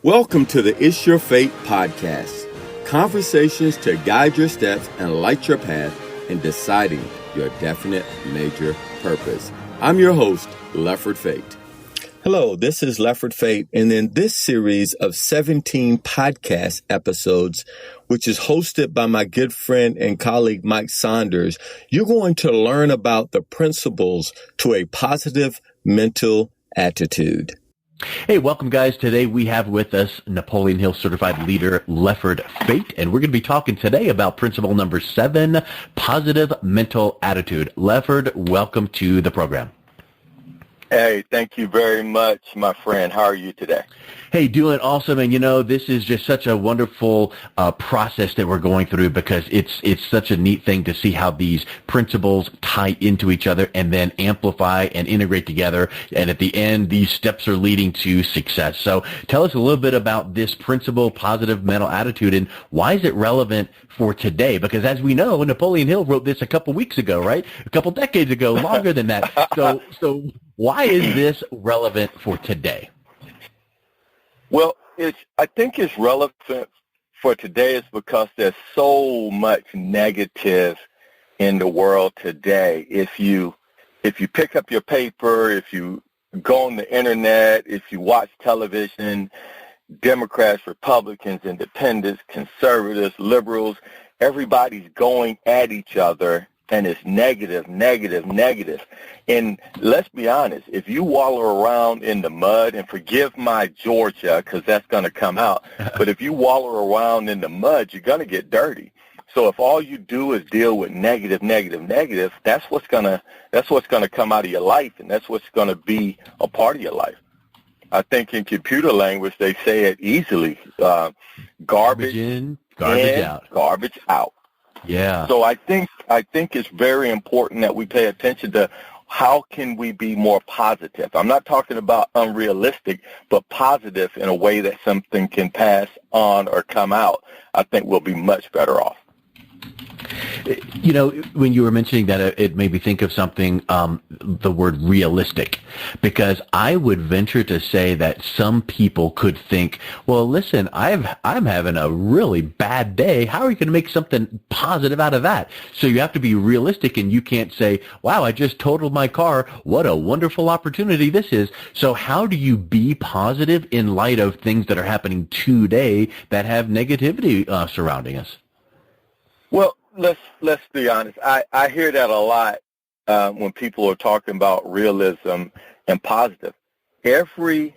Welcome to the It's Your Fate podcast. Conversations to guide your steps and light your path in deciding your definite major purpose. I'm your host, Lefford Fate. Hello, this is Lefford Fate, and in this series of 17 podcast episodes, which is hosted by my good friend and colleague Mike Saunders, you're going to learn about the principles to a positive mental attitude. Hey, welcome guys. Today we have with us Napoleon Hill certified leader Lefford Fate, and we're going to be talking today about principle number 7, positive mental attitude. Lefford, welcome to the program. Hey, thank you very much, my friend. How are you today? Hey, doing awesome. And, this is just such a wonderful process that we're going through because it's such a neat thing to see how these principles tie into each other and then amplify and integrate together. And at the end, these steps are leading to success. So tell us a little bit about this principle, positive mental attitude, and why is it relevant for today? Because as we know, Napoleon Hill wrote this a couple weeks ago, right? A couple decades ago, longer than that. So why is this relevant for today? Well, I think it's relevant for today is because there's so much negative in the world today. If you pick up your paper, if you go on the internet, if you watch television, Democrats, Republicans, Independents, conservatives, liberals, everybody's going at each other. And it's negative, negative, negative. And let's be honest, if you wallow around in the mud, and forgive my Georgia because that's going to come out, but if you wallow around in the mud, you're going to get dirty. So if all you do is deal with negative, negative, negative, that's what's going to come out of your life, and that's what's going to be a part of your life. I think in computer language they say it easily: garbage in, garbage out. Yeah. So I think it's very important that we pay attention to how can we be more positive. I'm not talking about unrealistic, but positive in a way that something can pass on or come out. I think we'll be much better off. When you were mentioning that, it made me think of something, the word realistic, because I would venture to say that some people could think, well, listen, I'm having a really bad day. How are you going to make something positive out of that? So you have to be realistic, and you can't say, wow, I just totaled my car. What a wonderful opportunity this is. So how do you be positive in light of things that are happening today that have negativity surrounding us? Well, let's be honest. I hear that a lot when people are talking about realism and positive. Every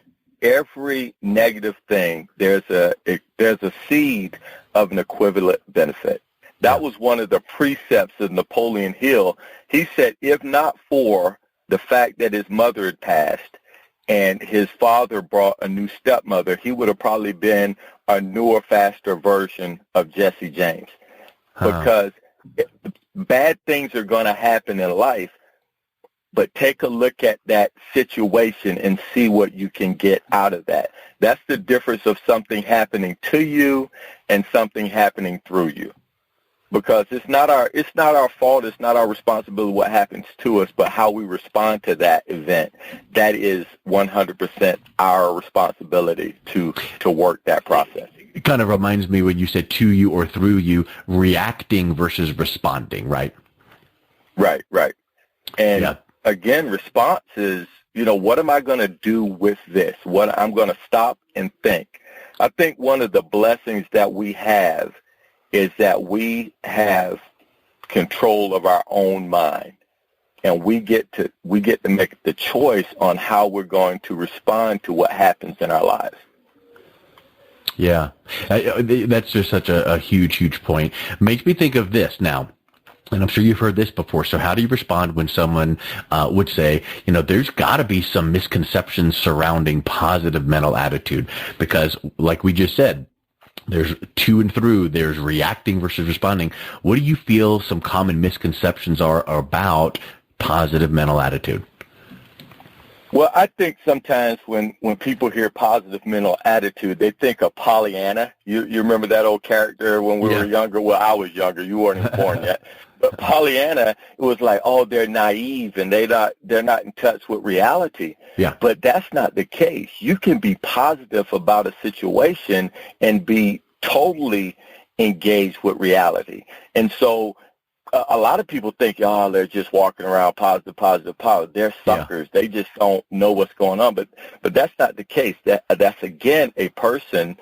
negative thing, there's a seed of an equivalent benefit. That was one of the precepts of Napoleon Hill. He said, if not for the fact that his mother had passed and his father brought a new stepmother, he would have probably been a newer, faster version of Jesse James. Because bad things are going to happen in life, but take a look at that situation and see what you can get out of that. That's the difference of something happening to you and something happening through you. Because it's not our fault, it's not our responsibility what happens to us, but how we respond to that event. That is 100% our responsibility to work that process. It kind of reminds me when you said to you or through you, reacting versus responding, right? Right. And again, response is, what am I going to do with this? What I'm going to stop and think. I think one of the blessings that we have is that we have control of our own mind, and we get to make the choice on how we're going to respond to what happens in our lives. Yeah, that's just such a huge, huge point. Makes me think of this now, and I'm sure you've heard this before. So how do you respond when someone would say, there's got to be some misconceptions surrounding positive mental attitude? Because like we just said, there's to and through, there's reacting versus responding. What do you feel some common misconceptions are about positive mental attitude? Well, I think sometimes when people hear positive mental attitude, they think of Pollyanna. You remember that old character when we were younger? Well, I was younger. You weren't even born yet. But Pollyanna, it was like, oh, they're naive and they're not in touch with reality. Yeah. But that's not the case. You can be positive about a situation and be totally engaged with reality. And so a lot of people think, oh, they're just walking around positive. They're suckers. Yeah. They just don't know what's going on. But that's not the case. That's, again, a person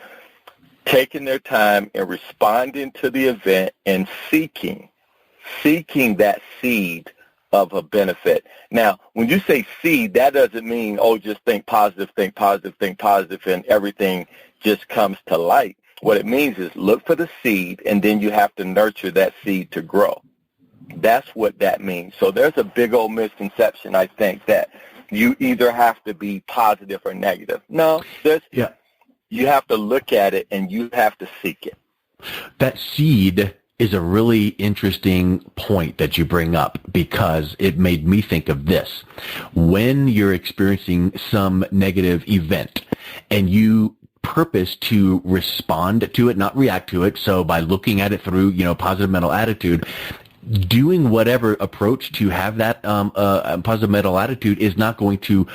taking their time and responding to the event and seeking that seed of a benefit. Now, when you say seed, that doesn't mean, oh, just think positive, and everything just comes to light. What it means is look for the seed, and then you have to nurture that seed to grow. That's what that means. So there's a big old misconception, I think, that you either have to be positive or negative. No, you have to look at it, and you have to seek it. That seed is a really interesting point that you bring up, because it made me think of this. When you're experiencing some negative event and you purpose to respond to it, not react to it, so by looking at it through, positive mental attitude, doing whatever approach to have that positive mental attitude is not going to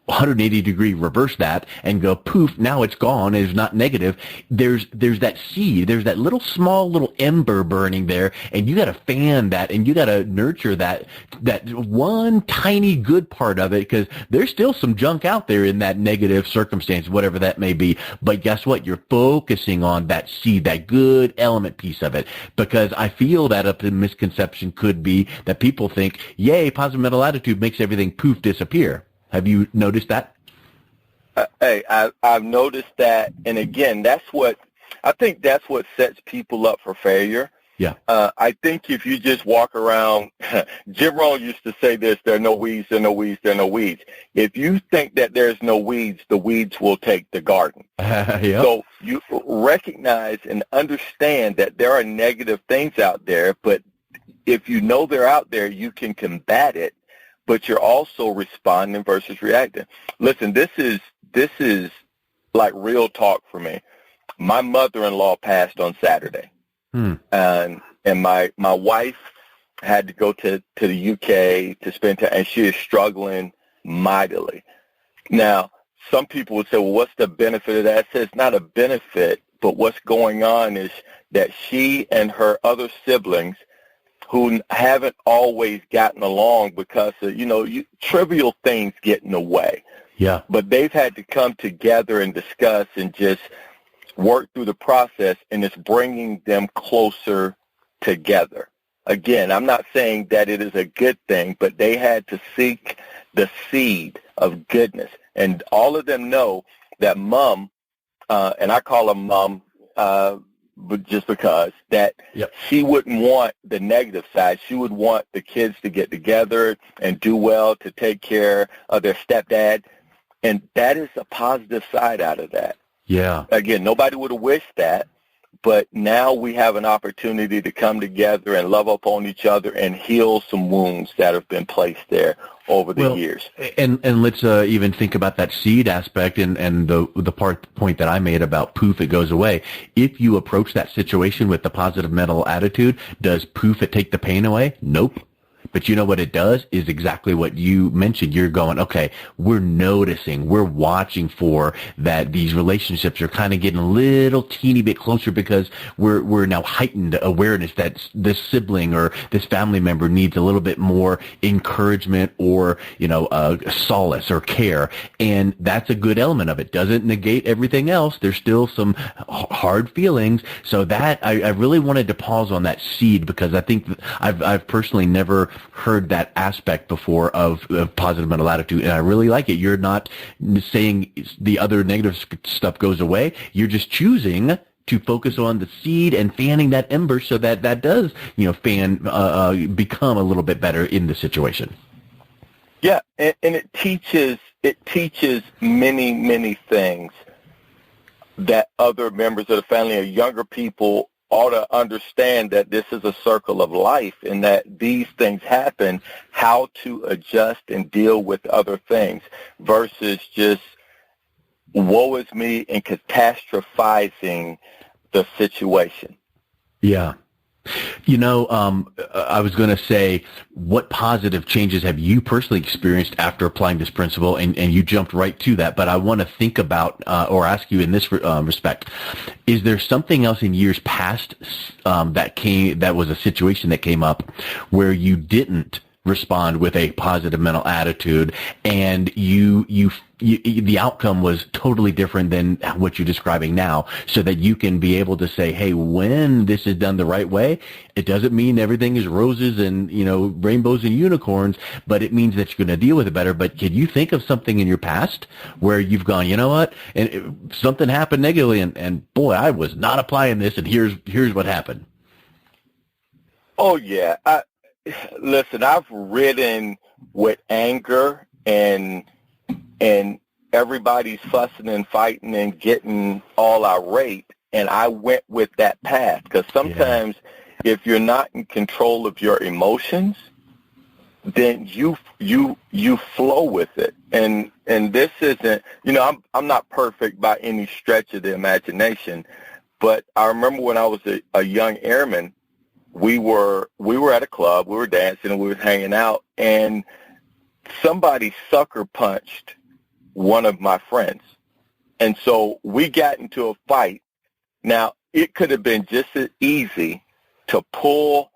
180-degree reverse that and go poof, now it's gone, it's not negative. There's that seed, there's that small little ember burning there, and you got to fan that, and you got to nurture that one tiny good part of it, because there's still some junk out there in that negative circumstance, whatever that may be. But guess what? You're focusing on that seed, that good element piece of it, because I feel that a misconception could be that people think, yay, positive mental attitude makes everything poof disappear. Have you noticed that? Hey, I've noticed that, and again, that's what sets people up for failure. Yeah. I think if you just walk around, Jim Rohn used to say this: there are no weeds, there are no weeds, there are no weeds. If you think that there's no weeds, the weeds will take the garden. Yep. So you recognize and understand that there are negative things out there, but if you know they're out there, you can combat it. But you're also responding versus reacting. Listen, this is like real talk for me. My mother-in-law passed on Saturday, and my wife had to go to the UK to spend time, and she is struggling mightily. Now, some people would say, well, what's the benefit of that? I said, it's not a benefit, but what's going on is that she and her other siblings, who haven't always gotten along because of, trivial things get in the way. Yeah. But they've had to come together and discuss and just work through the process, and it's bringing them closer together. Again, I'm not saying that it is a good thing, but they had to seek the seed of goodness. And all of them know that Mom, and I call her Mom, but just because that she wouldn't want the negative side. She would want the kids to get together and do well, to take care of their stepdad. And that is a positive side out of that. Yeah. Again, nobody would have wished that, but now we have an opportunity to come together and love upon each other and heal some wounds that have been placed there over the years. And let's even think about that seed aspect and the point that I made about poof, it goes away. If you approach that situation with the positive mental attitude, does poof, it take the pain away? Nope. But you know what it does is exactly what you mentioned. You're going, okay, we're noticing, we're watching for that these relationships are kind of getting a little teeny bit closer because we're now heightened awareness that this sibling or this family member needs a little bit more encouragement or, solace or care. And that's a good element of it. Doesn't negate everything else. There's still some hard feelings. So that I really wanted to pause on that seed, because I think I've personally never heard that aspect before of positive mental attitude, and I really like it. You're not saying the other negative stuff goes away. You're just choosing to focus on the seed and fanning that ember so that does, become a little bit better in the situation. Yeah, and it teaches many, many things that other members of the family or younger people ought to understand, that this is a circle of life and that these things happen, how to adjust and deal with other things versus just woe is me and catastrophizing the situation. Yeah. I was going to say, what positive changes have you personally experienced after applying this principle? And you jumped right to that. But I want to think about or ask you in this respect, is there something else in years past that was a situation that came up where you didn't respond with a positive mental attitude and the outcome was totally different than what you're describing now, so that you can be able to say, hey, when this is done the right way, it doesn't mean everything is roses and, rainbows and unicorns, but it means that you're going to deal with it better. But can you think of something in your past where you've gone, you know what, and something happened negatively and boy, I was not applying this and here's what happened? Oh, yeah. Listen, I've ridden with anger and everybody's fussing and fighting and getting all irate, and I went with that path because sometimes if you're not in control of your emotions, then you flow with it. And this isn't, I'm not perfect by any stretch of the imagination, but I remember when I was a young airman, we were at a club, we were dancing, and we were hanging out, and somebody sucker punched one of my friends. And so we got into a fight. Now, it could have been just as easy to pull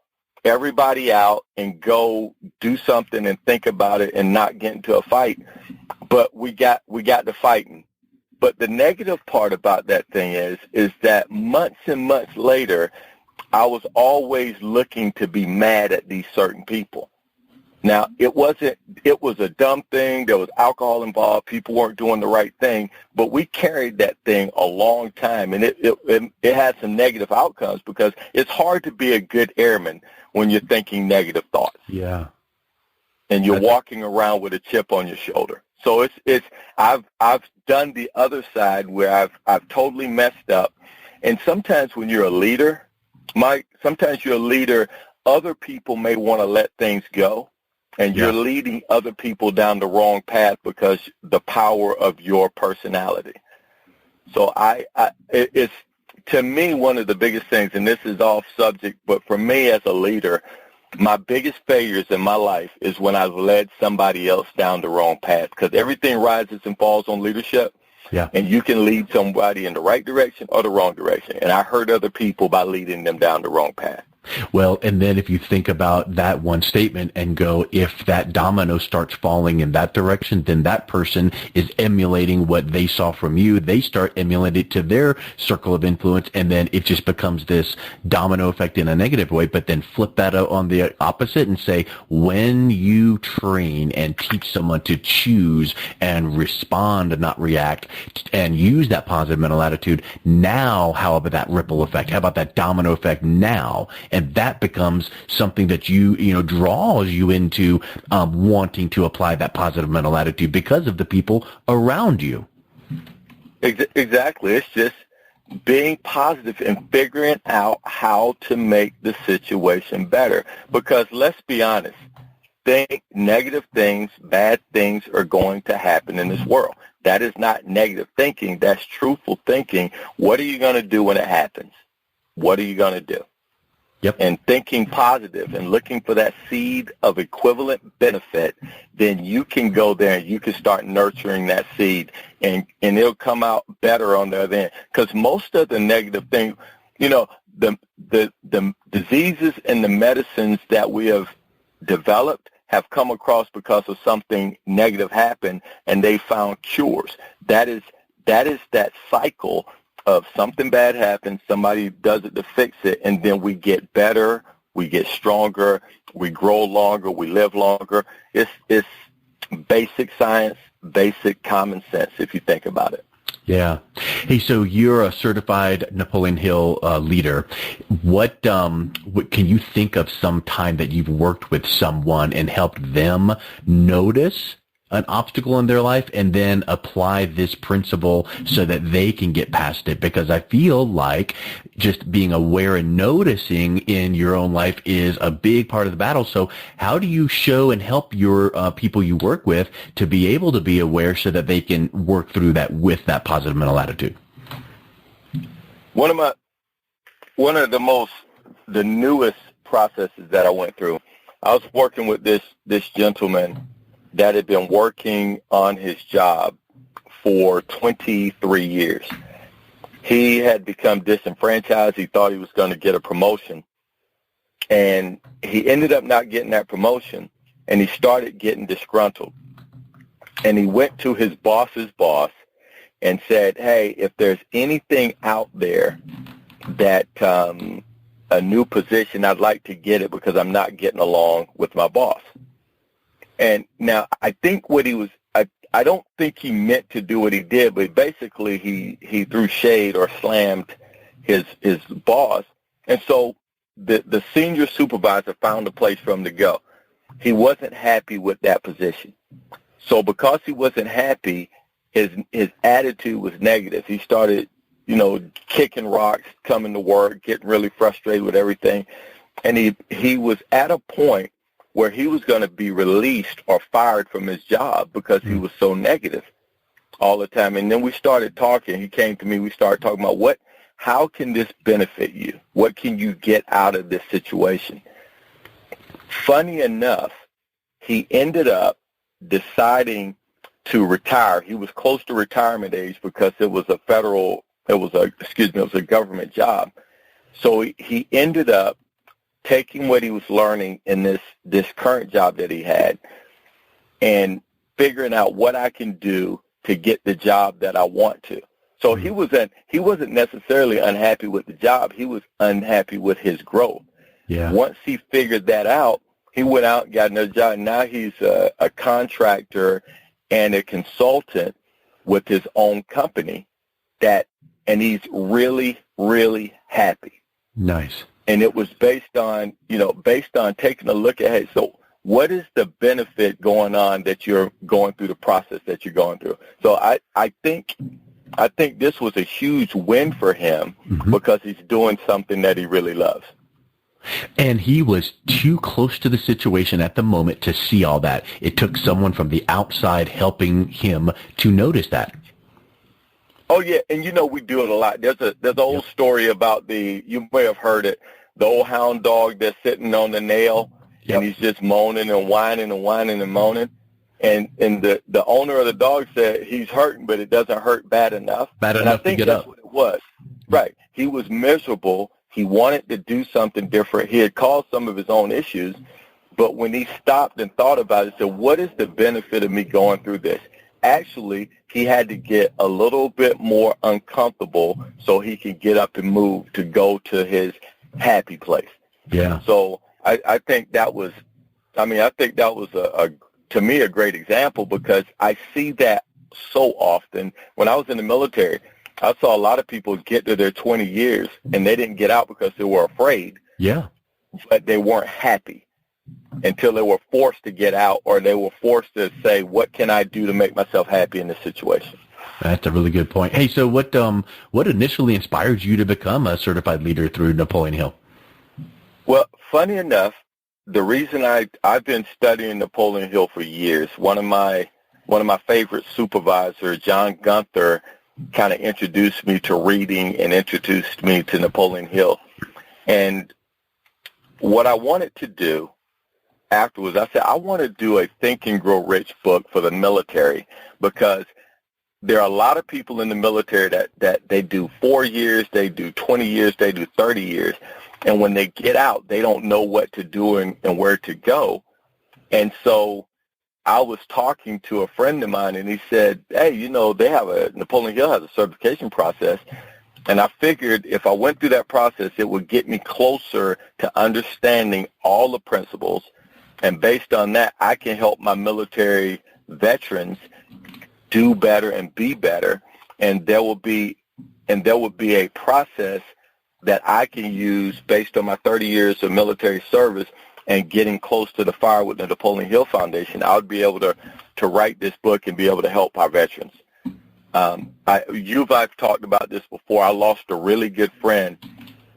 everybody out and go do something and think about it and not get into a fight, but we got to fighting. But the negative part about that thing is that months and months later, I was always looking to be mad at these certain people. Now, it was a dumb thing. There was alcohol involved. People weren't doing the right thing, but we carried that thing a long time, and it had some negative outcomes because it's hard to be a good airman when you're thinking negative thoughts. Yeah. And you're walking around with a chip on your shoulder. So I've done the other side where I've totally messed up. And sometimes when you're a leader, Mike, sometimes you're a leader, other people may want to let things go, and you're leading other people down the wrong path because the power of your personality. So it's, to me, one of the biggest things, and this is off subject, but for me as a leader, my biggest failures in my life is when I've led somebody else down the wrong path, because everything rises and falls on leadership. Yeah. And you can lead somebody in the right direction or the wrong direction. And I hurt other people by leading them down the wrong path. Well, and then if you think about that one statement and go, if that domino starts falling in that direction, then that person is emulating what they saw from you. They start emulating it to their circle of influence, and then it just becomes this domino effect in a negative way. But then flip that out on the opposite and say, when you train and teach someone to choose and respond and not react and use that positive mental attitude, now how about that ripple effect? How about that domino effect now? And that becomes something that draws you into wanting to apply that positive mental attitude because of the people around you. Exactly. It's just being positive and figuring out how to make the situation better. Because let's be honest, negative things, bad things are going to happen in this world. That is not negative thinking. That's truthful thinking. What are you going to do when it happens? What are you going to do? Yep. And thinking positive and looking for that seed of equivalent benefit, then you can go there and you can start nurturing that seed, and it'll come out better on the other end. Because most of the negative thing, the diseases and the medicines that we have developed have come across because of something negative happened, and they found cures. That is that cycle of something bad happens, somebody does it to fix it, and then we get better, we get stronger, we grow longer, we live longer. It's basic science, basic common sense, if you think about it. Yeah. Hey, so you're a certified Napoleon Hill leader. What can you think of some time that you've worked with someone and helped them notice an obstacle in their life and then apply this principle so that they can get past it? Because I feel like just being aware and noticing in your own life is a big part of the battle. So how do you show and help your people you work with to be able to be aware so that they can work through that with that positive mental attitude? One of the most the newest processes that I went through. I was working with this gentleman that had been working on his job for 23 years. He had become disenfranchised. He thought he was going to get a promotion, and he ended up not getting that promotion, and he started getting disgruntled. And he went to his boss's boss and said, hey, if there's anything out there that a new position, I'd like to get it because I'm not getting along with my boss. And now I think what he was, I don't think he meant to do what he did, but basically he threw shade or slammed his boss. And so the senior supervisor found a place for him to go. He wasn't happy with that position. So because he wasn't happy, his attitude was negative. He started, kicking rocks, coming to work, getting really frustrated with everything. And he was at a point where he was going to be released or fired from his job because he was so negative all the time. And then we started talking. He came to me. We started talking about how can this benefit you? What can you get out of this situation? Funny enough, he ended up deciding to retire. He was close to retirement age because it was a government job. So he ended up taking what he was learning in this current job that he had and figuring out what I can do to get the job that I want to. So he wasn't necessarily unhappy with the job. He was unhappy with his growth. Yeah. Once he figured that out, he went out and got another job. Now he's a contractor and a consultant with his own company and he's really, really happy. Nice. And it was based on taking a look at, hey, so what is the benefit going on that you're going through the process that you're going through? So I think this was a huge win for him because he's doing something that he really loves. And he was too close to the situation at the moment to see all that. It took someone from the outside helping him to notice that. Oh, yeah, and we do it a lot. There's an old story about you may have heard it, the old hound dog that's sitting on the nail, and he's just moaning and whining and whining and moaning. And the owner of the dog said he's hurting, but it doesn't hurt bad enough. Bad enough to get up. I think that's what it was. Right. He was miserable. He wanted to do something different. He had caused some of his own issues, but when he stopped and thought about it, said, what is the benefit of me going through this? Actually, he had to get a little bit more uncomfortable so he could get up and move to go to his happy place. Yeah. So I think that was, to me, a great example because I see that so often. When I was in the military, I saw a lot of people get to their 20 years and they didn't get out because they were afraid. Yeah. But they weren't happy until they were forced to get out or they were forced to say, what can I do to make myself happy in this situation? That's a really good point. Hey, so what initially inspired you to become a certified leader through Napoleon Hill? Well, funny enough, the reason I've been studying Napoleon Hill for years, one of my favorite supervisors, John Gunther, kind of introduced me to reading and introduced me to Napoleon Hill. And what I wanted to do afterwards, I said, I want to do a Think and Grow Rich book for the military because there are a lot of people in the military that they do 4 years, they do 20 years, they do 30 years. And when they get out, they don't know what to do and where to go. And so I was talking to a friend of mine, and he said, hey, Napoleon Hill has a certification process. And I figured if I went through that process, it would get me closer to understanding all the principles. And based on that, I can help my military veterans do better and be better. And there will be a process that I can use based on my 30 years of military service and getting close to the fire with the Napoleon Hill Foundation. I would be able to write this book and be able to help our veterans. I've talked about this before. I lost a really good friend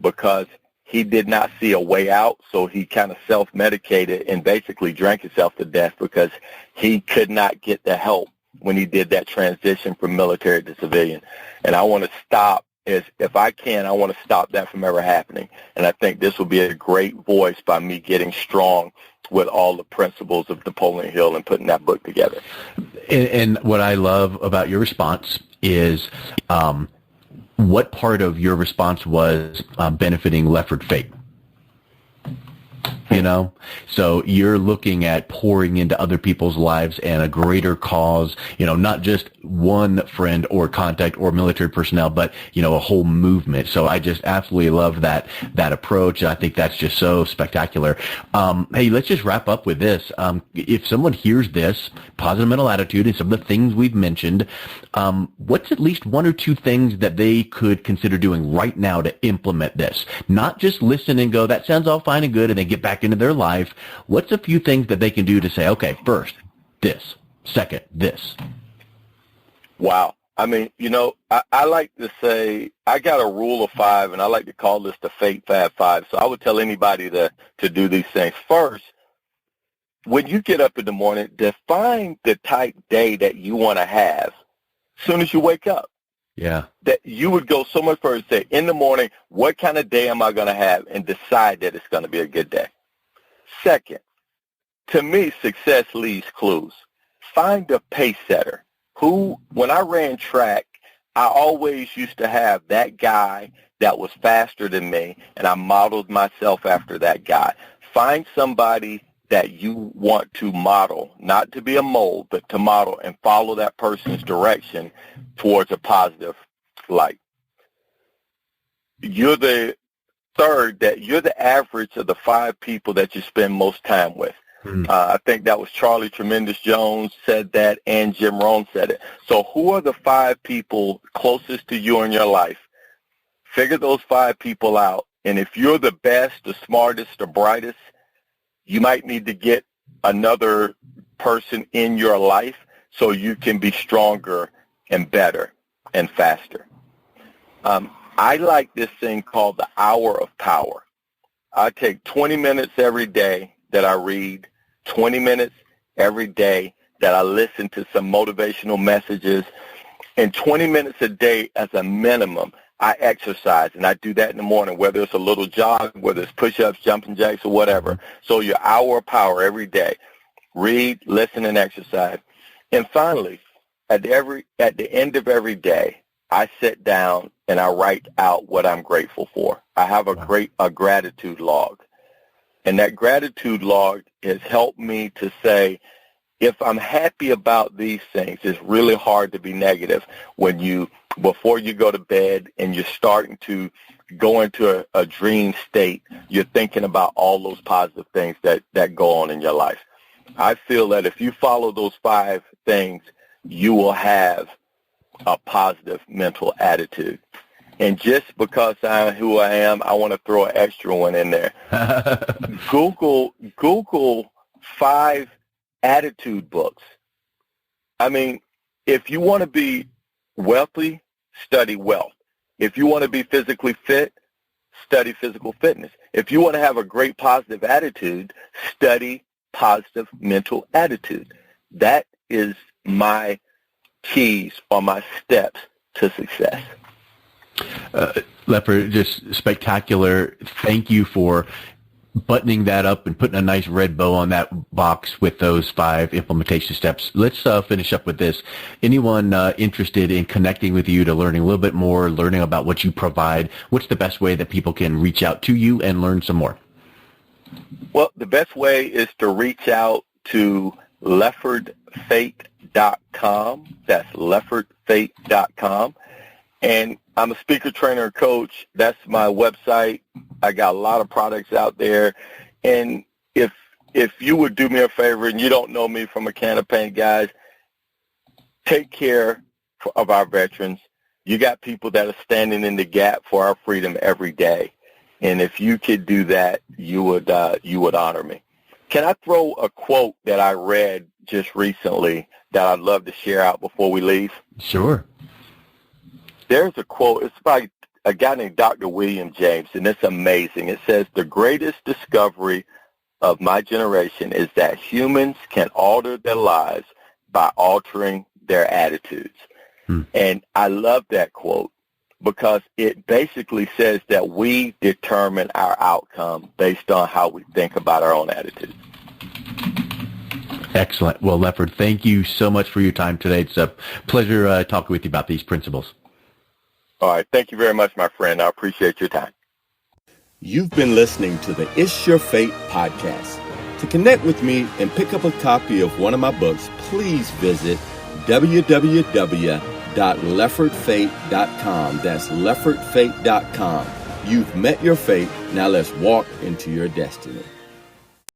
because he did not see a way out, so he kind of self-medicated and basically drank himself to death because he could not get the help when he did that transition from military to civilian. And I want to stop is if I can, I want to stop that from ever happening. And I think this will be a great voice by me getting strong with all the principles of Napoleon Hill and putting that book together. And what I love about your response is what part of your response was benefiting Lefford Fate? You know, so you're looking at pouring into other people's lives and a greater cause, you know, not just one friend or contact or military personnel, but, you know, a whole movement. So I just absolutely love that approach. I think that's just so spectacular. Hey, let's just wrap up with this. If someone hears this positive mental attitude and some of the things we've mentioned, what's at least one or two things that they could consider doing right now to implement this? Not just listen and go, that sounds all fine and good, and then get back into their life. What's a few things that they can do to say, okay, first, this, second, this? Wow. I mean, you know, I like to say I got a rule of 5, and I like to call this the Fate Fab 5. So I would tell anybody to do these things. First, when you get up in the morning, define the type day that you want to have as soon as you wake up. Yeah. That you would go so much further, say, in the morning, what kind of day am I going to have, and decide that it's going to be a good day. Second, to me, success leaves clues. Find a pace setter who, when I ran track, I always used to have that guy that was faster than me, and I modeled myself after that guy. Find somebody that you want to model, not to be a mold, but to model, and follow that person's direction towards a positive light. You're the average of the 5 people that you spend most time with. I think that was Charlie Tremendous Jones said that, and Jim Rohn said it. So who are the 5 people closest to you in your life? Figure those 5 people out. And if you're the best, the smartest, the brightest, you might need to get another person in your life so you can be stronger and better and faster. I like this thing called the hour of power. I take 20 minutes every day that I read, 20 minutes every day that I listen to some motivational messages, and 20 minutes a day as a minimum. I exercise, and I do that in the morning, whether it's a little jog, whether it's push-ups, jumping jacks, or whatever. So your hour of power every day. Read, listen, and exercise. And finally, at the end of every day, I sit down and I write out what I'm grateful for. I have a gratitude log. And that gratitude log has helped me to say, if I'm happy about these things, it's really hard to be negative when before you go to bed and you're starting to go into a dream state, you're thinking about all those positive things that go on in your life. I feel that if you follow those 5 things, you will have a positive mental attitude. And just because I'm who I am, I want to throw an extra one in there. Google 5 attitude books. I mean, if you want to be wealthy, study wealth. If you want to be physically fit, study physical fitness. If you want to have a great positive attitude, study positive mental attitude. That is my keys or my steps to success. Lefford, just spectacular. Thank you for buttoning that up and putting a nice red bow on that box with those 5 implementation steps. Let's finish up with this. Anyone interested in connecting with you to learning a little bit more, learning about what you provide, what's the best way that people can reach out to you and learn some more? Well, the best way is to reach out to LeffordFate.com. That's LeffordFate.com. And I'm a speaker, trainer, and coach. That's my website. I got a lot of products out there. And if you would do me a favor, and you don't know me from a can of paint, guys, take care of our veterans. You got people that are standing in the gap for our freedom every day. And if you could do that, you would honor me. Can I throw a quote that I read just recently that I'd love to share out before we leave? Sure. There's a quote. It's by a guy named Dr. William James, and it's amazing. It says, the greatest discovery of my generation is that humans can alter their lives by altering their attitudes. And I love that quote because it basically says that we determine our outcome based on how we think about our own attitude. Excellent. Well, Lefford, thank you so much for your time today. It's a pleasure talking with you about these principles. All right. Thank you very much, my friend. I appreciate your time. You've been listening to the It's Your Fate podcast. To connect with me and pick up a copy of one of my books, please visit www.leffordfate.com. That's leffordfate.com. You've met your fate. Now let's walk into your destiny.